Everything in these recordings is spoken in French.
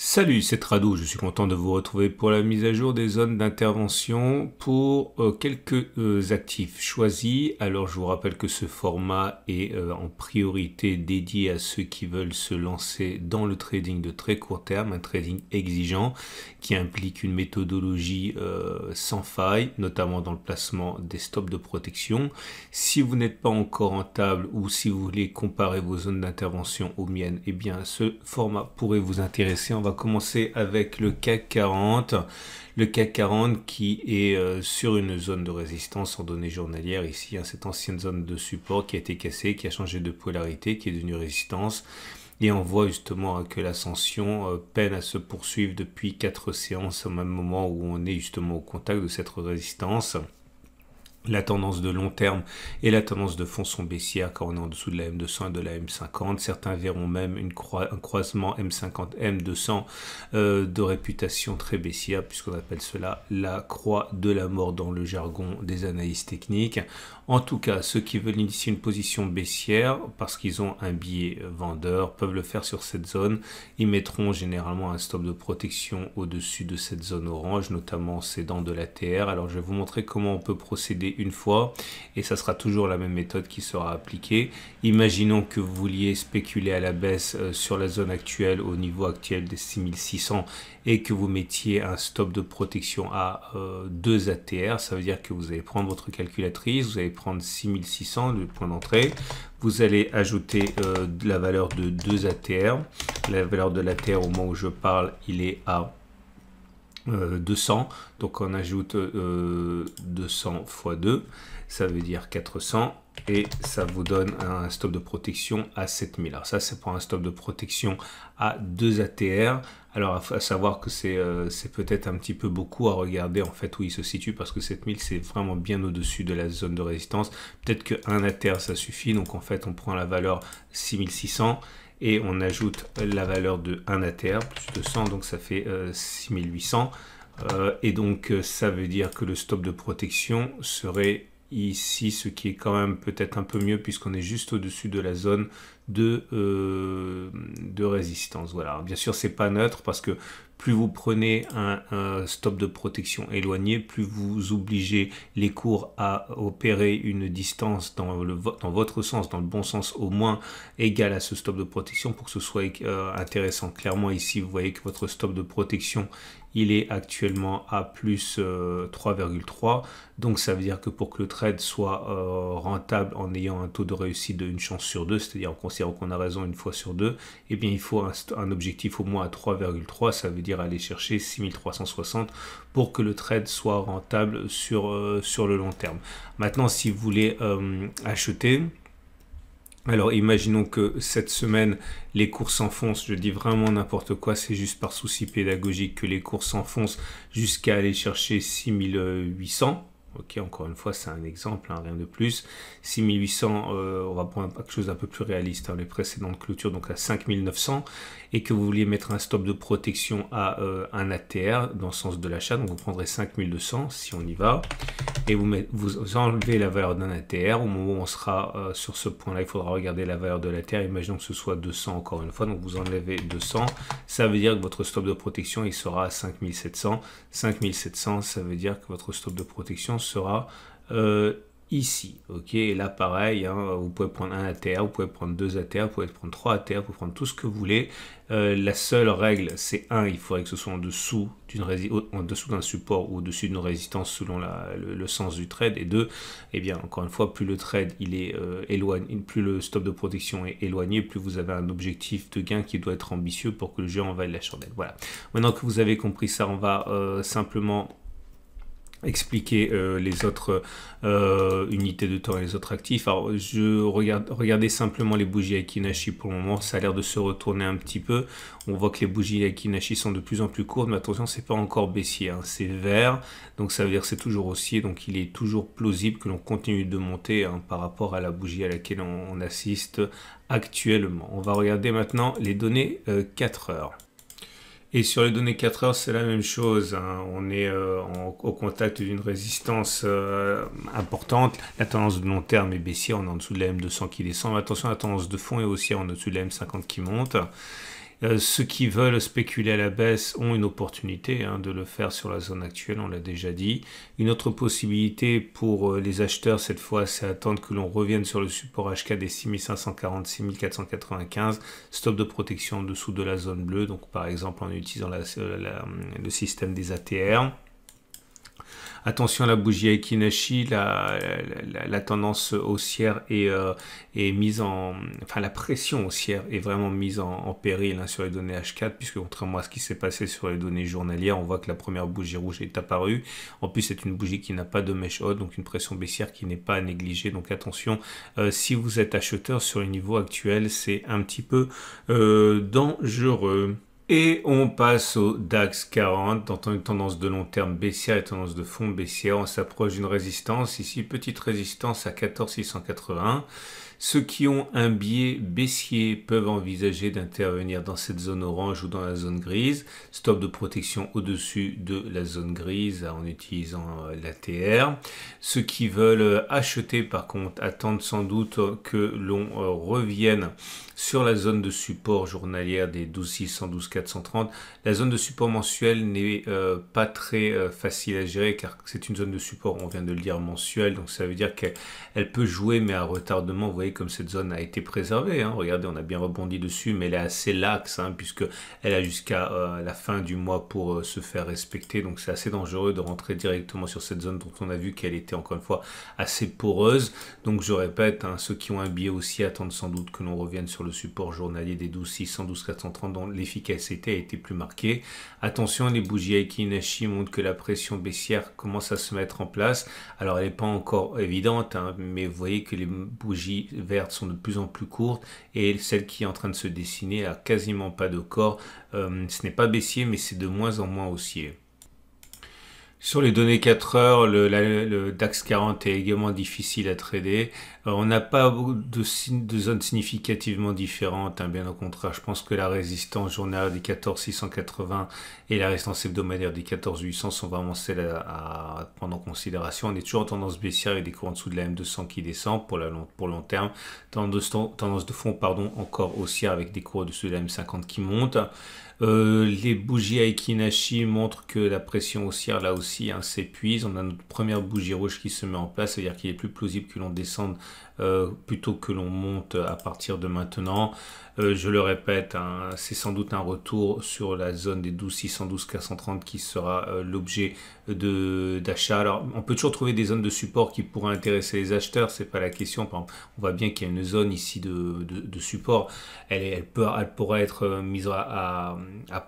Salut, c'est Trado, je suis content de vous retrouver pour la mise à jour des zones d'intervention pour quelques actifs choisis. Alors je vous rappelle que ce format est en priorité dédié à ceux qui veulent se lancer dans le trading de très court terme, un trading exigeant qui implique une méthodologie sans faille, notamment dans le placement des stops de protection. Si vous n'êtes pas encore rentable ou si vous voulez comparer vos zones d'intervention aux miennes, eh bien ce format pourrait vous intéresser. On va commencer avec le CAC 40. Le CAC 40 qui est sur une zone de résistance en données journalières ici, hein, cette ancienne zone de support qui a été cassée, qui a changé de polarité, qui est devenue résistance. Et on voit justement que l'ascension peine à se poursuivre depuis 4 séances au même moment où on est justement au contact de cette résistance. La tendance de long terme et la tendance de fond sont baissières quand on est en dessous de la M200 et de la M50. Certains verront même un croisement M50-M200 de réputation très baissière, puisqu'on appelle cela la croix de la mort dans le jargon des analystes techniques. En tout cas, ceux qui veulent initier une position baissière parce qu'ils ont un billet vendeur peuvent le faire sur cette zone. Ils mettront généralement un stop de protection au-dessus de cette zone orange, notamment c'est dans de l'ATR. Alors je vais vous montrer comment on peut procéder une fois et ça sera toujours la même méthode qui sera appliquée. Imaginons que vous vouliez spéculer à la baisse sur la zone actuelle au niveau actuel des 6600 et que vous mettiez un stop de protection à 2 ATR. Ça veut dire que vous allez prendre votre calculatrice, vous allez prendre 6600 le point d'entrée, vous allez ajouter la valeur de 2 ATR. La valeur de l'ATR au moment où je parle, il est à 200, donc on ajoute 200 fois 2, ça veut dire 400 et ça vous donne un stop de protection à 7000. Alors ça c'est pour un stop de protection à 2 ATR. Alors à savoir que c'est peut-être un petit peu beaucoup à regarder en fait où il se situe, parce que 7000 c'est vraiment bien au-dessus de la zone de résistance. Peut-être que 1 ATR ça suffit, donc en fait on prend la valeur 6600 et on ajoute la valeur de 1 ATR plus 200, donc ça fait 6800. Et donc ça veut dire que le stop de protection serait ici, ce qui est quand même peut-être un peu mieux puisqu'on est juste au-dessus de la zone de résistance. Voilà. Alors, bien sûr, c'est pas neutre parce que plus vous prenez un stop de protection éloigné, plus vous obligez les cours à opérer une distance dans votre sens, dans le bon sens, au moins égale à ce stop de protection pour que ce soit intéressant. Clairement, ici, vous voyez que votre stop de protection, il est actuellement à plus 3,3. Donc, ça veut dire que pour que le trade soit rentable en ayant un taux de réussite de 1 chance sur 2, c'est-à-dire en considérant qu'on a raison une fois sur 2, eh bien, il faut un objectif au moins à 3,3. Ça veut dire aller chercher 6360 pour que le trade soit rentable sur le long terme. Maintenant, si vous voulez acheter, alors imaginons que cette semaine les cours s'enfoncent, je dis vraiment n'importe quoi, c'est juste par souci pédagogique que les cours s'enfoncent jusqu'à aller chercher 6800. Ok, encore une fois, c'est un exemple, hein, rien de plus. 6800, on va prendre quelque chose d'un peu plus réaliste, hein, les précédentes clôtures, donc à 5900, et que vous vouliez mettre un stop de protection à un ATR dans le sens de l'achat, donc vous prendrez 5200 si on y va, et vous enlevez la valeur d'un ATR. Au moment où on sera sur ce point-là, il faudra regarder la valeur de l'ATR. Imaginons que ce soit 200 encore une fois, donc vous enlevez 200. Ça veut dire que votre stop de protection, il sera à 5700. 5700, ça veut dire que votre stop de protection sera ici. Ok, et là pareil, hein, vous pouvez prendre un ATR, vous pouvez prendre 2 ATR, vous pouvez prendre 3 ATR, vous pouvez prendre tout ce que vous voulez. La seule règle, c'est il faudrait que ce soit en dessous d'un support ou au-dessus d'une résistance selon le sens du trade. Et 2, eh bien encore une fois, plus le trade il est éloigné, plus le stop de protection est éloigné, plus vous avez un objectif de gain qui doit être ambitieux pour que le jeu envahisse la chandelle. Voilà. Maintenant que vous avez compris ça, on va simplement expliquer les autres unités de temps et les autres actifs. Alors regardez simplement les bougies Aiki-Nashi pour le moment, ça a l'air de se retourner un petit peu. On voit que les bougies Aiki-Nashi sont de plus en plus courtes, mais attention, c'est pas encore baissier, hein, c'est vert, donc ça veut dire que c'est toujours haussier, donc il est toujours plausible que l'on continue de monter, hein, par rapport à la bougie à laquelle on assiste actuellement. On va regarder maintenant les données 4 heures. Et sur les données 4 heures, c'est la même chose, hein. On est au contact d'une résistance importante. La tendance de long terme est baissière, on est en dessous de la M200 qui descend. Mais attention, la tendance de fond est haussière, en dessous de la M50 qui monte. Ceux qui veulent spéculer à la baisse ont une opportunité de le faire sur la zone actuelle, on l'a déjà dit. Une autre possibilité pour les acheteurs cette fois, c'est attendre que l'on revienne sur le support H4 des 6540, 6495, stop de protection en dessous de la zone bleue, donc par exemple en utilisant le système des ATR. Attention à la bougie Aiki-Nashi, la tendance haussière est mise en... Enfin, la pression haussière est vraiment mise en péril sur les données H4, puisque contrairement à ce qui s'est passé sur les données journalières, on voit que la première bougie rouge est apparue. En plus, c'est une bougie qui n'a pas de mèche haute, donc une pression baissière qui n'est pas à négliger. Donc attention, si vous êtes acheteur sur les niveaux actuels, c'est un petit peu dangereux. Et on passe au DAX 40, dans une tendance de long terme baissière et tendance de fond baissière. On s'approche d'une résistance, ici petite résistance à 14 680. Ceux qui ont un biais baissier peuvent envisager d'intervenir dans cette zone orange ou dans la zone grise. Stop de protection au-dessus de la zone grise en utilisant l'ATR. Ceux qui veulent acheter par contre attendent sans doute que l'on revienne sur la zone de support journalière des 12 600, 12 430. La zone de support mensuelle n'est pas très facile à gérer car c'est une zone de support, on vient de le dire, mensuelle. Donc ça veut dire qu'elle peut jouer mais à retardement. Vous voyez comme cette zone a été préservée. Regardez, on a bien rebondi dessus, mais elle est assez laxe puisque elle a jusqu'à la fin du mois pour se faire respecter. Donc c'est assez dangereux de rentrer directement sur cette zone dont on a vu qu'elle était encore une fois assez poreuse. Donc je répète, ceux qui ont un biais aussi attendent sans doute que l'on revienne sur le support journalier des 12 600, 12 430 dont l'efficacité a été plus marquée. Attention, les bougies Aiki-Nashi montrent que la pression baissière commence à se mettre en place. Alors elle n'est pas encore évidente, mais vous voyez que les bougies vertes sont de plus en plus courtes et celle qui est en train de se dessiner a quasiment pas de corps. Ce n'est pas baissier, mais c'est de moins en moins haussier. Sur les données 4 heures, le DAX 40 est également difficile à trader. On n'a pas de zones significativement différentes, bien au contraire. Je pense que la résistance journalière des 14 680 et la résistance hebdomadaire des 14 800 sont vraiment celles à prendre en considération. On est toujours en tendance baissière avec des cours en dessous de la M200 qui descend pour long terme. Tendance de fond, encore haussière avec des cours au-dessus de la M50 qui montent. Les bougies Aiki-Nashi montrent que la pression haussière là aussi s'épuise. On a notre première bougie rouge qui se met en place, c'est-à-dire qu'il est plus plausible que l'on descende plutôt que l'on monte à partir de maintenant. Je le répète, c'est sans doute un retour sur la zone des 12 600, 12 430 qui sera l'objet d'achat. Alors on peut toujours trouver des zones de support qui pourraient intéresser les acheteurs, c'est pas la question. Par exemple, on voit bien qu'il y a une zone ici de support, elle pourrait être mise à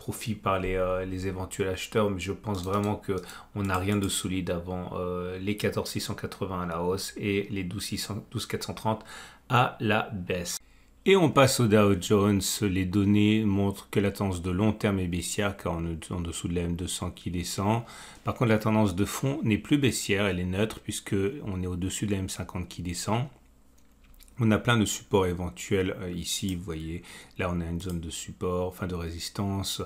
profit par les éventuels acheteurs, mais je pense vraiment qu'on n'a rien de solide avant les 14 680 à la hausse et les 12 600, 12 430 à la baisse. Et on passe au Dow Jones. Les données montrent que la tendance de long terme est baissière car on est en dessous de la M200 qui descend. Par contre, la tendance de fond n'est plus baissière, elle est neutre puisque on est au-dessus de la M50 qui descend. On a plein de supports éventuels ici, vous voyez, là on a une zone de support, enfin de résistance,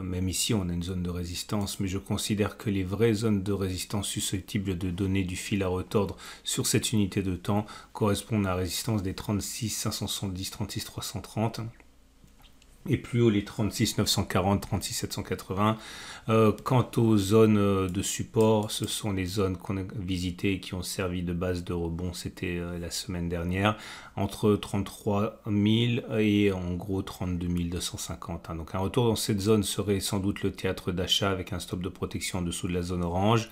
même ici on a une zone de résistance, mais je considère que les vraies zones de résistance susceptibles de donner du fil à retordre sur cette unité de temps correspondent à la résistance des 36 570, 36 330. Et plus haut les 36 940, 36 780. Quant aux zones de support, ce sont les zones qu'on a visitées et qui ont servi de base de rebond, c'était la semaine dernière, entre 33 000 et en gros 32 250. Donc un retour dans cette zone serait sans doute le théâtre d'achat avec un stop de protection en dessous de la zone orange.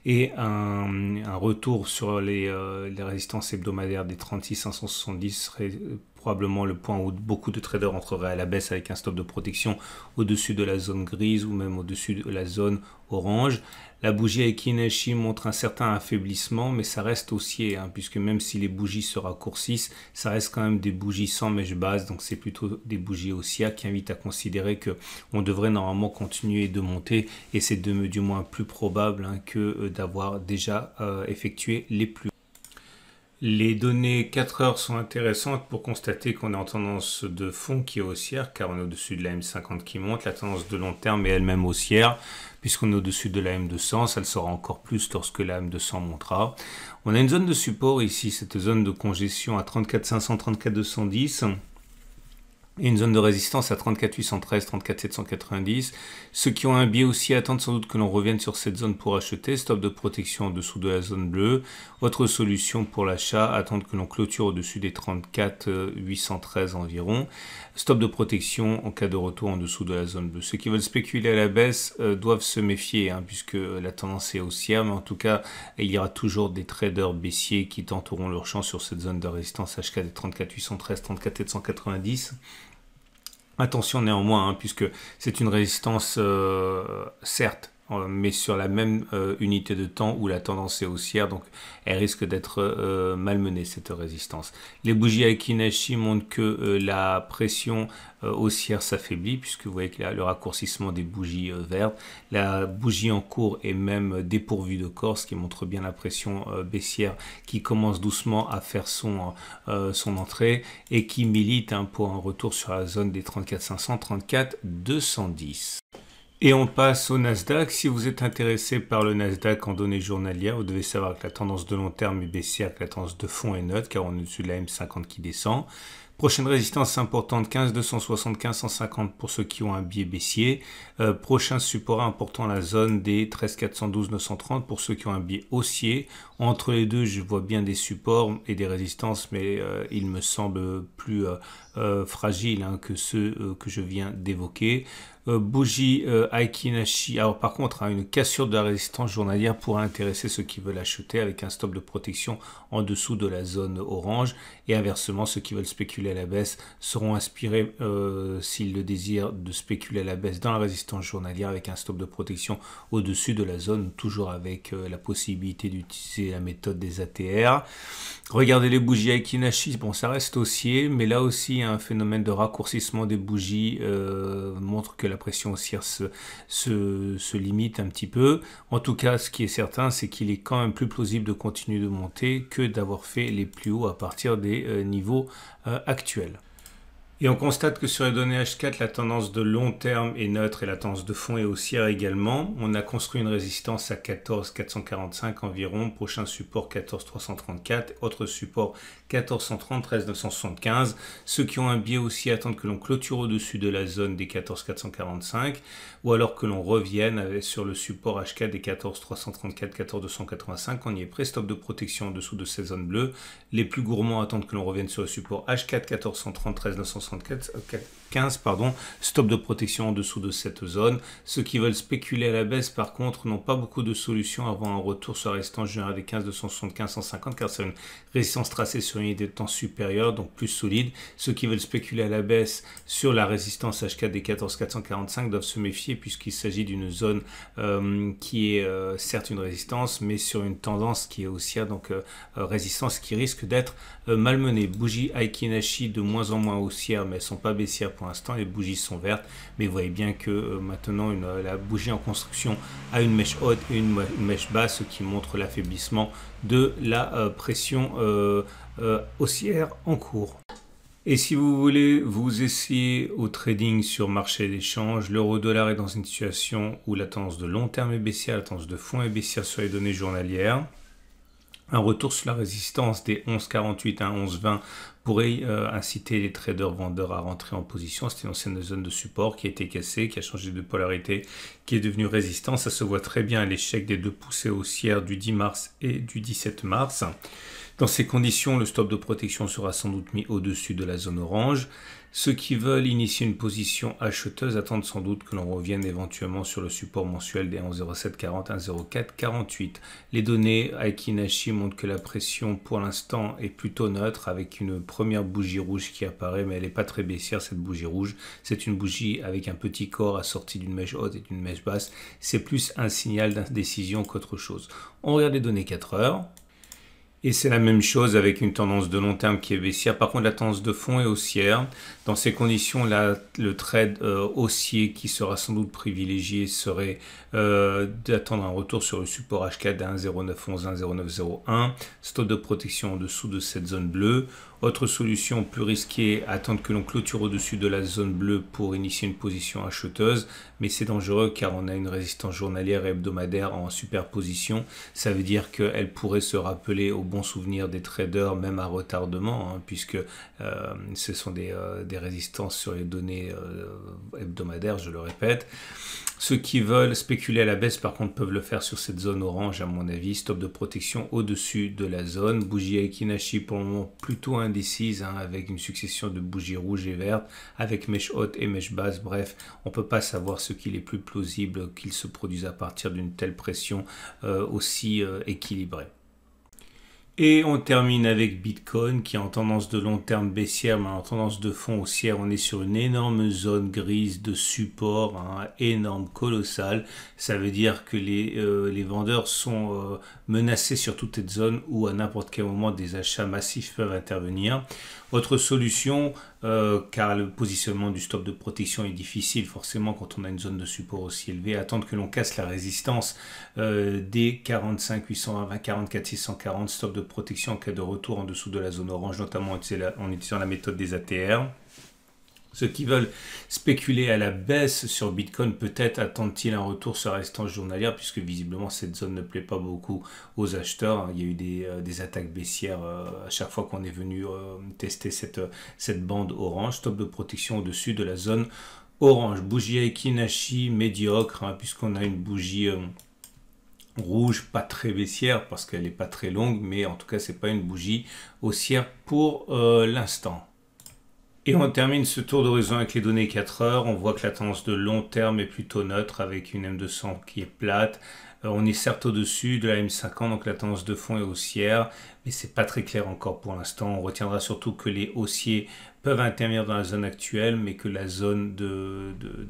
Et un retour sur les résistances hebdomadaires des 36 570 serait probablement le point où beaucoup de traders entreraient à la baisse avec un stop de protection au-dessus de la zone grise ou même au-dessus de la zone orange. La bougie Aiki-Nashi montre un certain affaiblissement, mais ça reste haussier, puisque même si les bougies se raccourcissent, ça reste quand même des bougies sans mèche basse, donc c'est plutôt des bougies haussières qui invitent à considérer qu'on devrait normalement continuer de monter, et c'est du moins plus probable que d'avoir déjà effectué les plus. Les données 4 heures sont intéressantes pour constater qu'on est en tendance de fond qui est haussière, car on est au-dessus de la M50 qui monte. La tendance de long terme est elle-même haussière, puisqu'on est au-dessus de la M200. Ça le sera encore plus lorsque la M200 montera. On a une zone de support ici, cette zone de congestion à 34 500, 34 210. Et une zone de résistance à 34 813, 34 790. Ceux qui ont un biais aussi attendent sans doute que l'on revienne sur cette zone pour acheter. Stop de protection en dessous de la zone bleue. Autre solution pour l'achat, attendre que l'on clôture au-dessus des 34 813 environ. Stop de protection en cas de retour en dessous de la zone bleue. Ceux qui veulent spéculer à la baisse doivent se méfier puisque la tendance est haussière. Mais en tout cas, il y aura toujours des traders baissiers qui tenteront leur chance sur cette zone de résistance HK des 34 813, 34 790. Attention néanmoins, puisque c'est une résistance certes, mais sur la même unité de temps où la tendance est haussière, donc elle risque d'être malmenée cette résistance. Les bougies Aiki-Nashi montrent que la pression haussière s'affaiblit, puisque vous voyez que le raccourcissement des bougies vertes, la bougie en cours est même dépourvue de corps, ce qui montre bien la pression baissière qui commence doucement à faire son entrée et qui milite pour un retour sur la zone des 34 500, 34 210. Et on passe au Nasdaq. Si vous êtes intéressé par le Nasdaq en données journalières, vous devez savoir que la tendance de long terme est baissière, que la tendance de fond est neutre, car on est au-dessus de la M50 qui descend. Prochaine résistance importante, 15 275 150 pour ceux qui ont un biais baissier. Prochain support important, la zone des 13 412 930 pour ceux qui ont un biais haussier. Entre les deux, je vois bien des supports et des résistances, mais ils me semblent plus fragiles que ceux que je viens d'évoquer. Bougie Aiki-Nashi. Alors par contre, une cassure de la résistance journalière pourrait intéresser ceux qui veulent acheter avec un stop de protection en dessous de la zone orange. Et inversement, ceux qui veulent spéculer à la baisse seront inspirés, s'ils le désirent, de spéculer à la baisse dans la résistance journalière avec un stop de protection au-dessus de la zone, toujours avec la possibilité d'utiliser la méthode des ATR. Regardez les bougies Aiki-Nashi, bon ça reste haussier, mais là aussi un phénomène de raccourcissement des bougies montre que la pression haussière se limite un petit peu. En tout cas, ce qui est certain, c'est qu'il est quand même plus plausible de continuer de monter que d'avoir fait les plus hauts à partir des niveaux actuels. Et on constate que sur les données H4, la tendance de long terme est neutre et la tendance de fond est haussière également. On a construit une résistance à 14 445 environ, prochain support 14 334, autre support 14 130, 13 975. Ceux qui ont un biais aussi attendent que l'on clôture au-dessus de la zone des 14 445 ou alors que l'on revienne sur le support H4 des 14 334, 14 285. On y est prêt, stop de protection en dessous de ces zones bleues. Les plus gourmands attendent que l'on revienne sur le support H4 14 130, 13 975, stop de protection en dessous de cette zone. Ceux qui veulent spéculer à la baisse, par contre, n'ont pas beaucoup de solutions avant un retour sur la résistance générale des 15 275 150, car c'est une résistance tracée sur une unité de temps supérieure, donc plus solide. Ceux qui veulent spéculer à la baisse sur la résistance H4 des 14 445 doivent se méfier puisqu'il s'agit d'une zone qui est certes une résistance, mais sur une tendance qui est haussière, donc résistance qui risque d'être malmenée. Bougie Aiki-Nashi de moins en moins haussière, mais elles ne sont pas baissières pour l'instant. Les bougies sont vertes, mais vous voyez bien que maintenant la bougie en construction a une mèche haute et une mèche basse, ce qui montre l'affaiblissement de la pression haussière en cours. Et si vous voulez vous essayer au trading sur marché d'échange, l'euro-dollar est dans une situation où la tendance de long terme est baissière, la tendance de fond est baissière sur les données journalières. Un retour sur la résistance des 11,48 à 11,20 pourrait inciter les traders vendeurs à rentrer en position. C'était une ancienne zone de support qui a été cassée, qui a changé de polarité, qui est devenue résistance. Ça se voit très bien à l'échec des deux poussées haussières du 10 mars et du 17 mars. Dans ces conditions, le stop de protection sera sans doute mis au-dessus de la zone orange. Ceux qui veulent initier une position acheteuse attendent sans doute que l'on revienne éventuellement sur le support mensuel des 1,0740, 1,0448. Les données Aiki-Nashi montrent que la pression pour l'instant est plutôt neutre avec une première bougie rouge qui apparaît, mais elle n'est pas très baissière cette bougie rouge. C'est une bougie avec un petit corps assorti d'une mèche haute et d'une mèche basse. C'est plus un signal d'indécision qu'autre chose. On regarde les données 4 heures. Et c'est la même chose avec une tendance de long terme qui est baissière. Par contre, la tendance de fond est haussière. Dans ces conditions, là, le trade haussier qui sera sans doute privilégié serait d'attendre un retour sur le support H4 à 1,0911, 1,0901. Stop de protection en dessous de cette zone bleue. Autre solution plus risquée, attendre que l'on clôture au-dessus de la zone bleue pour initier une position acheteuse, mais c'est dangereux car on a une résistance journalière et hebdomadaire en superposition. Ça veut dire qu'elle pourrait se rappeler au bon souvenir des traders, même à retardement, puisque ce sont des résistances sur les données hebdomadaires, je le répète. Ceux qui veulent spéculer à la baisse, par contre, peuvent le faire sur cette zone orange, à mon avis. Stop de protection au-dessus de la zone. Bougie Aiki-Nashi, pour le moment, plutôt indécise, avec une succession de bougies rouges et vertes, avec mèche haute et mèche basse. Bref, on ne peut pas savoir ce qu'il est plus plausible qu'il se produise à partir d'une telle pression aussi équilibrée. Et on termine avec Bitcoin qui est en tendance de long terme baissière, mais en tendance de fond haussière. On est sur une énorme zone grise de support, énorme, colossal. Ça veut dire que les vendeurs sont menacés sur toute cette zone où à n'importe quel moment des achats massifs peuvent intervenir. Autre solution, car le positionnement du stop de protection est difficile forcément quand on a une zone de support aussi élevée, attendre que l'on casse la résistance des 45 820, 44 640, stop de protection en cas de retour en dessous de la zone orange, notamment en utilisant la méthode des ATR. Ceux qui veulent spéculer à la baisse sur Bitcoin, peut-être attendent-ils un retour sur la résistance journalière, puisque visiblement cette zone ne plaît pas beaucoup aux acheteurs. Il y a eu des attaques baissières à chaque fois qu'on est venu tester cette bande orange. Stop de protection au-dessus de la zone orange. Bougie Aiki-Nashi médiocre, puisqu'on a une bougie rouge, pas très baissière, parce qu'elle n'est pas très longue, mais en tout cas, c'est pas une bougie haussière pour l'instant. Et on termine ce tour d'horizon avec les données 4 heures. On voit que la tendance de long terme est plutôt neutre avec une M200 qui est plate. On est certes au-dessus de la M50, donc la tendance de fond est haussière, mais c'est pas très clair encore pour l'instant. On retiendra surtout que les haussiers peuvent intervenir dans la zone actuelle, mais que la zone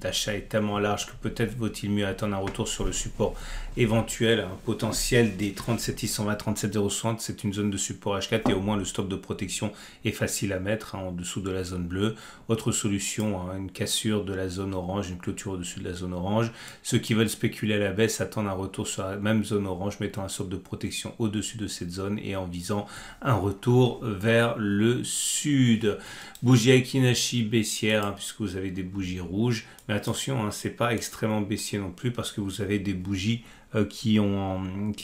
d'achat est tellement large que peut-être vaut-il mieux attendre un retour sur le support éventuel, un potentiel des 37 620, 37 060. C'est une zone de support H4 et au moins le stop de protection est facile à mettre en dessous de la zone bleue. Autre solution, une cassure de la zone orange, une clôture au-dessus de la zone orange. Ceux qui veulent spéculer à la baisse attendent un retour sur la même zone orange, mettant un stop de protection au-dessus de cette zone et en visant un retour vers le sud. Bougie Aiki-Nashi baissière, puisque vous avez des bougies rouges, mais attention, c'est pas extrêmement baissier non plus, parce que vous avez des bougies qui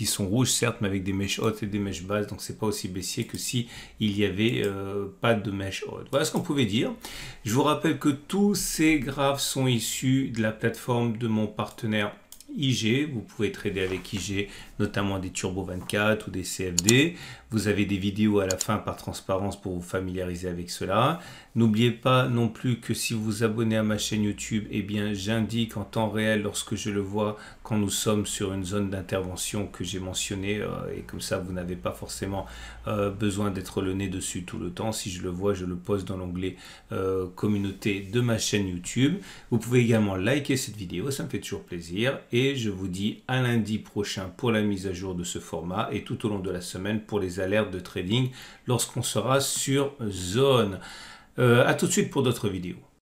sont rouges certes, mais avec des mèches hautes et des mèches basses, donc c'est pas aussi baissier que si il y avait pas de mèches hautes. Voilà ce qu'on pouvait dire. Je vous rappelle que tous ces graphes sont issus de la plateforme de mon partenaire IG. Vous pouvez trader avec IG, notamment des Turbo 24 ou des CFD. Vous avez des vidéos à la fin par transparence pour vous familiariser avec cela. N'oubliez pas non plus que si vous vous abonnez à ma chaîne YouTube, eh bien j'indique en temps réel lorsque je le vois quand nous sommes sur une zone d'intervention que j'ai mentionnée et comme ça vous n'avez pas forcément besoin d'être le nez dessus tout le temps. Si je le vois, je le poste dans l'onglet communauté de ma chaîne YouTube. Vous pouvez également liker cette vidéo, ça me fait toujours plaisir et je vous dis à lundi prochain pour la mise à jour de ce format et tout au long de la semaine pour les alertes de trading lorsqu'on sera sur zone. A tout de suite pour d'autres vidéos.